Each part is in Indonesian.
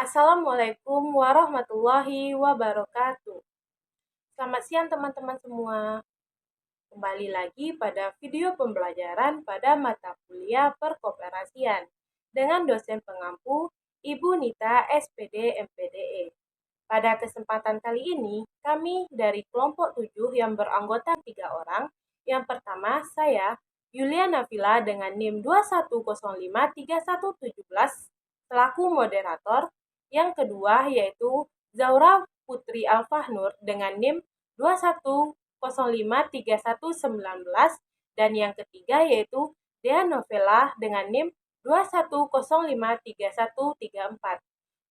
Assalamualaikum warahmatullahi wabarakatuh. Selamat siang teman-teman semua. Kembali lagi pada video pembelajaran pada mata kuliah perkoperasian dengan dosen pengampu Ibu Nita SPD MPDE. Pada kesempatan kali ini, kami dari kelompok 7 yang beranggota 3 orang. Yang pertama, saya Yulia Nafila dengan NIM 21053117 selaku moderator. Yang kedua yaitu Zaura Putri Alfahnur dengan NIM 21053119 dan yang ketiga yaitu Dea Novela dengan NIM 21053134.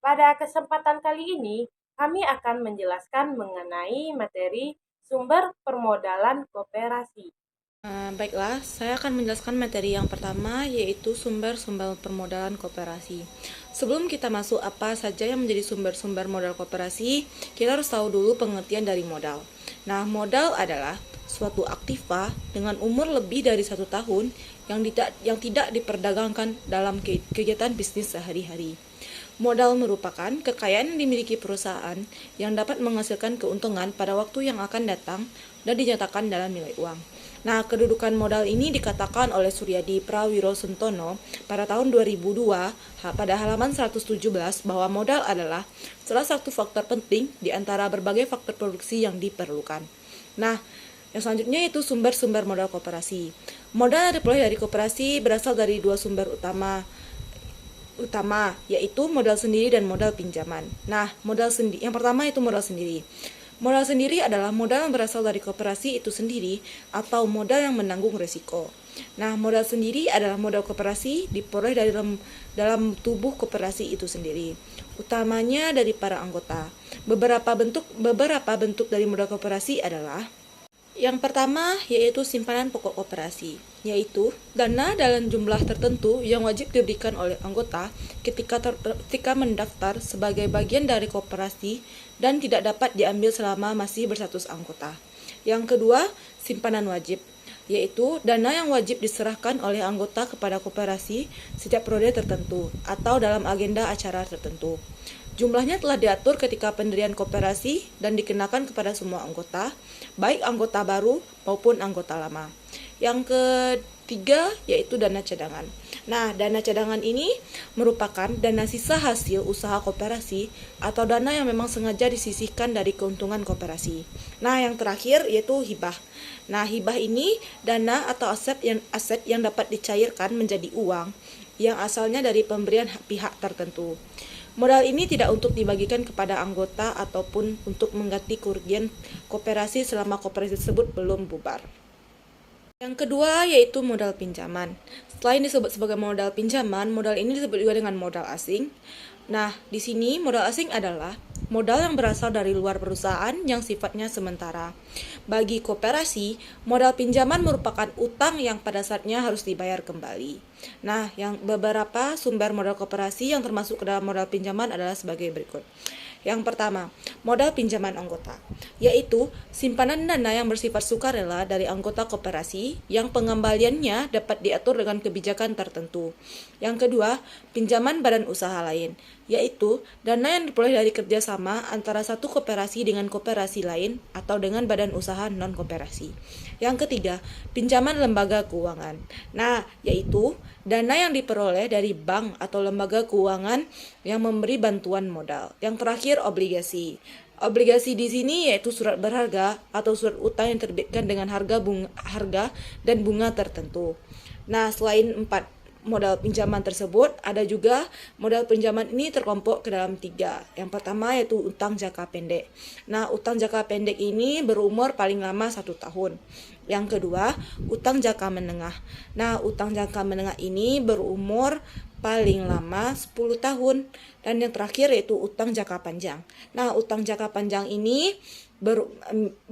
Pada kesempatan kali ini, kami akan menjelaskan mengenai materi sumber permodalan koperasi. Baiklah, saya akan menjelaskan materi yang pertama, yaitu sumber-sumber permodalan koperasi. Sebelum kita masuk apa saja yang menjadi sumber-sumber modal koperasi, kita harus tahu dulu pengertian dari modal. Nah, modal adalah suatu aktiva dengan umur lebih dari 1 tahun yang tidak diperdagangkan dalam kegiatan bisnis sehari-hari. Modal merupakan kekayaan yang dimiliki perusahaan yang dapat menghasilkan keuntungan pada waktu yang akan datang dan dinyatakan dalam nilai uang. Nah, kedudukan modal ini dikatakan oleh Suryadi Prawirosentono pada tahun 2002 pada halaman 117 bahwa modal adalah salah satu faktor penting di antara berbagai faktor produksi yang diperlukan. Nah, yang selanjutnya itu sumber-sumber modal koperasi. Modal yang diperoleh dari koperasi berasal dari dua sumber utama yaitu modal sendiri dan modal pinjaman. Nah, yang pertama itu modal sendiri. Modal sendiri adalah modal yang berasal dari koperasi itu sendiri atau modal yang menanggung risiko. Nah, modal sendiri adalah modal koperasi diperoleh dalam tubuh koperasi itu sendiri, utamanya dari para anggota. Beberapa bentuk dari modal koperasi adalah yang pertama yaitu simpanan pokok koperasi, yaitu dana dalam jumlah tertentu yang wajib diberikan oleh anggota ketika mendaftar sebagai bagian dari koperasi dan tidak dapat diambil selama masih berstatus anggota. Yang kedua, simpanan wajib, yaitu dana yang wajib diserahkan oleh anggota kepada koperasi setiap periode tertentu atau dalam agenda acara tertentu. Jumlahnya telah diatur ketika pendirian koperasi dan dikenakan kepada semua anggota, baik anggota baru maupun anggota lama. Yang ketiga yaitu dana cadangan. Nah, dana cadangan ini merupakan dana sisa hasil usaha koperasi atau dana yang memang sengaja disisihkan dari keuntungan koperasi. Nah, yang terakhir yaitu hibah. Nah, hibah ini dana atau aset yang dapat dicairkan menjadi uang yang asalnya dari pemberian pihak tertentu. Modal ini tidak untuk dibagikan kepada anggota ataupun untuk mengganti kerugian koperasi selama koperasi tersebut belum bubar. Yang kedua yaitu modal pinjaman. Selain disebut sebagai modal pinjaman, modal ini disebut juga dengan modal asing. Nah, di sini modal asing adalah modal yang berasal dari luar perusahaan yang sifatnya sementara. Bagi koperasi, modal pinjaman merupakan utang yang pada saatnya harus dibayar kembali. Nah, yang beberapa sumber modal koperasi yang termasuk ke dalam modal pinjaman adalah sebagai berikut. Yang pertama, modal pinjaman anggota, yaitu simpanan dana yang bersifat sukarela dari anggota koperasi yang pengembaliannya dapat diatur dengan kebijakan tertentu. Yang kedua, pinjaman badan usaha lain, yaitu dana yang diperoleh dari kerjasama antara satu koperasi dengan koperasi lain atau dengan badan usaha non-koperasi. Yang ketiga, pinjaman lembaga keuangan. Nah, yaitu dana yang diperoleh dari bank atau lembaga keuangan yang memberi bantuan modal. Yang terakhir, obligasi. Obligasi di sini yaitu surat berharga atau surat utang yang terbitkan dengan harga dan bunga tertentu. Nah, selain 4 modal pinjaman tersebut, ada juga modal pinjaman ini terkelompok ke dalam 3. Yang pertama yaitu utang jangka pendek. Nah, utang jangka pendek ini berumur paling lama 1 tahun. Yang kedua, utang jangka menengah. Nah, utang jangka menengah ini berumur paling lama 10 tahun. Dan yang terakhir yaitu utang jangka panjang. Nah, utang jangka panjang ini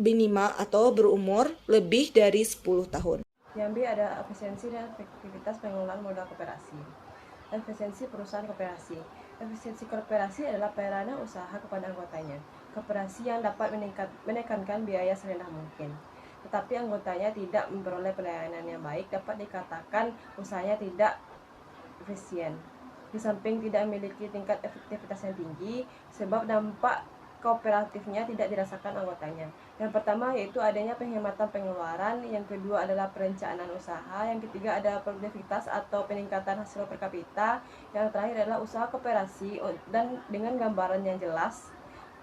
minimal atau berumur lebih dari 10 tahun. Yang B ada efisiensi dan efektivitas pengelolaan modal koperasi. Efisiensi perusahaan koperasi. Efisiensi koperasi adalah pelayanan usaha kepada anggotanya. Koperasi yang dapat menekankan biaya serendah mungkin. Tetapi anggotanya tidak memperoleh pelayanan yang baik dapat dikatakan usahanya tidak efisien. di samping tidak memiliki tingkat efektivitas yang tinggi, sebab dampak kooperatifnya tidak dirasakan anggotanya. Yang pertama yaitu adanya penghematan pengeluaran, yang kedua adalah perencanaan usaha, yang ketiga adalah produktivitas atau peningkatan hasil per kapita, yang terakhir adalah usaha koperasi dan dengan gambaran yang jelas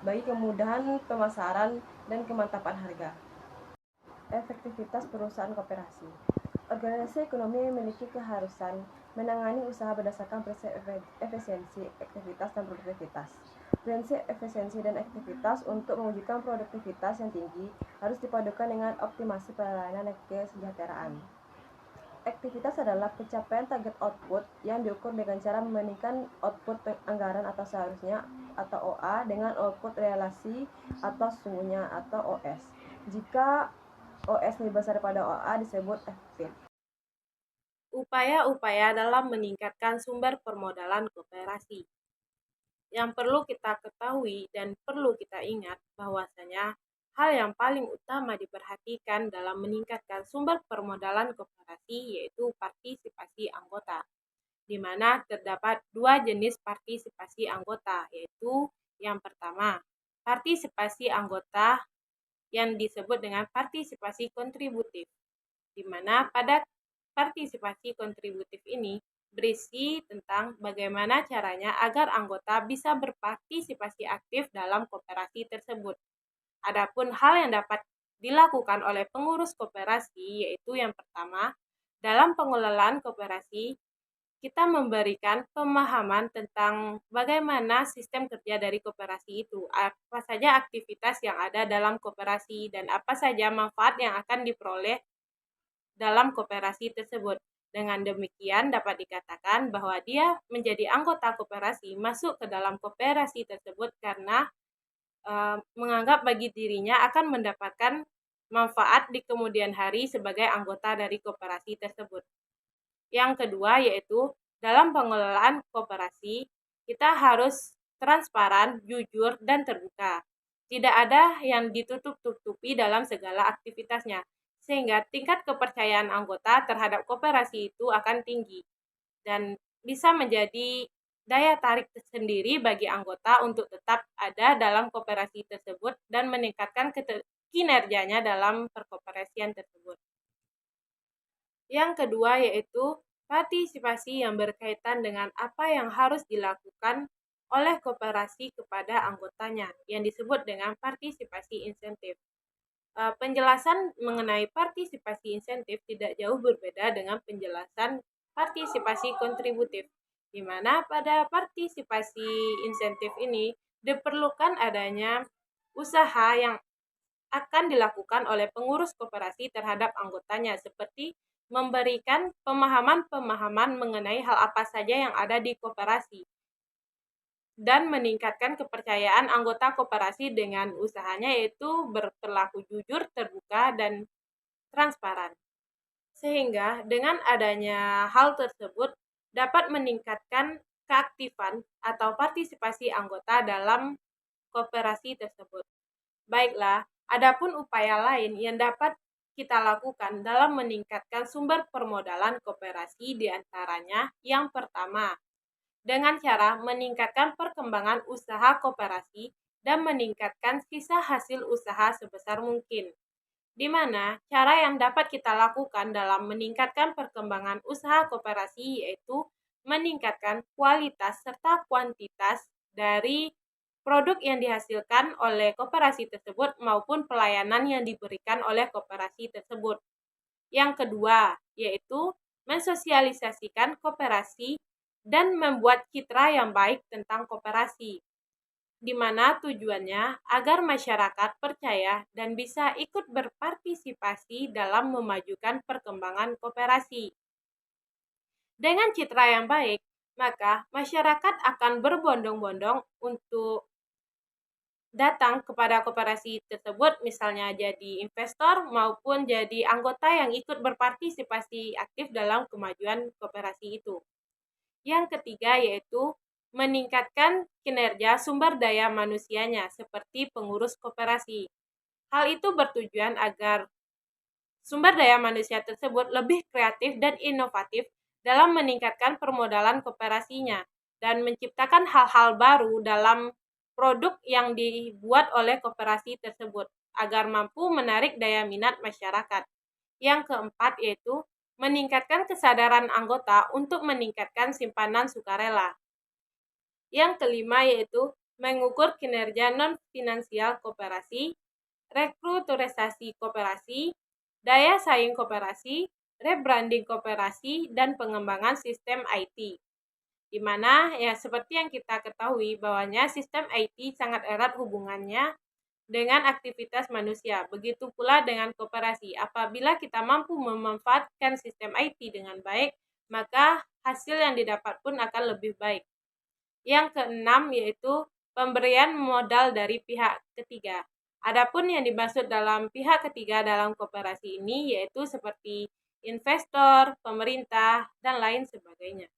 bagi kemudahan pemasaran dan kemantapan harga. Efektivitas perusahaan koperasi. Organisasi ekonomi memiliki keharusan menangani usaha berdasarkan prinsip efisiensi, efektivitas, dan produktivitas. Prinsip efisiensi dan efektivitas untuk mewujudkan produktivitas yang tinggi harus dipadukan dengan optimasi pelayanan dan kesejahteraan. Aktivitas adalah pencapaian target output yang diukur dengan cara membandingkan output anggaran atau seharusnya atau OA dengan output relasi atau sesungguhnya atau OS. Jika OS lebih besar daripada OA disebut efektif. Upaya-upaya dalam meningkatkan sumber permodalan koperasi. Yang perlu kita ketahui dan perlu kita ingat bahwasanya hal yang paling utama diperhatikan dalam meningkatkan sumber permodalan koperasi yaitu partisipasi anggota, di mana terdapat dua jenis partisipasi anggota, yaitu yang pertama, partisipasi anggota yang disebut dengan partisipasi kontributif, di mana pada partisipasi kontributif ini berisi tentang bagaimana caranya agar anggota bisa berpartisipasi aktif dalam koperasi tersebut. Adapun hal yang dapat dilakukan oleh pengurus koperasi yaitu yang pertama, dalam pengelolaan koperasi kita memberikan pemahaman tentang bagaimana sistem kerja dari koperasi itu, apa saja aktivitas yang ada dalam koperasi, dan apa saja manfaat yang akan diperoleh dalam koperasi tersebut. Dengan demikian dapat dikatakan bahwa dia menjadi anggota koperasi, masuk ke dalam koperasi tersebut karena menganggap bagi dirinya akan mendapatkan manfaat di kemudian hari sebagai anggota dari koperasi tersebut. Yang kedua yaitu dalam pengelolaan koperasi, kita harus transparan, jujur, dan terbuka. Tidak ada yang ditutup-tutupi dalam segala aktivitasnya, sehingga tingkat kepercayaan anggota terhadap koperasi itu akan tinggi dan bisa menjadi daya tarik tersendiri bagi anggota untuk tetap ada dalam koperasi tersebut dan meningkatkan kinerjanya dalam perkoperasian tersebut. Yang kedua yaitu partisipasi yang berkaitan dengan apa yang harus dilakukan oleh koperasi kepada anggotanya yang disebut dengan partisipasi insentif. Penjelasan mengenai partisipasi insentif tidak jauh berbeda dengan penjelasan partisipasi kontributif, di mana pada partisipasi insentif ini diperlukan adanya usaha yang akan dilakukan oleh pengurus koperasi terhadap anggotanya, seperti memberikan pemahaman-pemahaman mengenai hal apa saja yang ada di koperasi, dan meningkatkan kepercayaan anggota koperasi dengan usahanya yaitu berperilaku jujur, terbuka, dan transparan. Sehingga dengan adanya hal tersebut dapat meningkatkan keaktifan atau partisipasi anggota dalam koperasi tersebut. Baiklah, adapun upaya lain yang dapat kita lakukan dalam meningkatkan sumber permodalan koperasi diantaranya yang pertama, dengan cara meningkatkan perkembangan usaha koperasi dan meningkatkan sisa hasil usaha sebesar mungkin. Di mana cara yang dapat kita lakukan dalam meningkatkan perkembangan usaha koperasi yaitu meningkatkan kualitas serta kuantitas dari produk yang dihasilkan oleh koperasi tersebut maupun pelayanan yang diberikan oleh koperasi tersebut. Yang kedua, yaitu mensosialisasikan koperasi dan membuat citra yang baik tentang koperasi, di mana tujuannya agar masyarakat percaya dan bisa ikut berpartisipasi dalam memajukan perkembangan koperasi. Dengan citra yang baik, maka masyarakat akan berbondong-bondong untuk datang kepada koperasi tersebut, misalnya jadi investor maupun jadi anggota yang ikut berpartisipasi aktif dalam kemajuan koperasi itu. Yang ketiga yaitu meningkatkan kinerja sumber daya manusianya seperti pengurus koperasi. Hal itu bertujuan agar sumber daya manusia tersebut lebih kreatif dan inovatif dalam meningkatkan permodalan koperasinya, dan menciptakan hal-hal baru dalam produk yang dibuat oleh koperasi tersebut agar mampu menarik daya minat masyarakat. Yang keempat yaitu meningkatkan kesadaran anggota untuk meningkatkan simpanan sukarela. Yang kelima yaitu mengukur kinerja non-finansial koperasi, restrukturisasi koperasi, daya saing koperasi, rebranding koperasi, dan pengembangan sistem IT. Di mana ya seperti yang kita ketahui bahwanya sistem IT sangat erat hubungannya dengan aktivitas manusia. Begitu pula dengan koperasi. Apabila kita mampu memanfaatkan sistem IT dengan baik, maka hasil yang didapat pun akan lebih baik. Yang keenam yaitu pemberian modal dari pihak ketiga. Adapun yang dimaksud dalam pihak ketiga dalam koperasi ini yaitu seperti investor, pemerintah, dan lain sebagainya.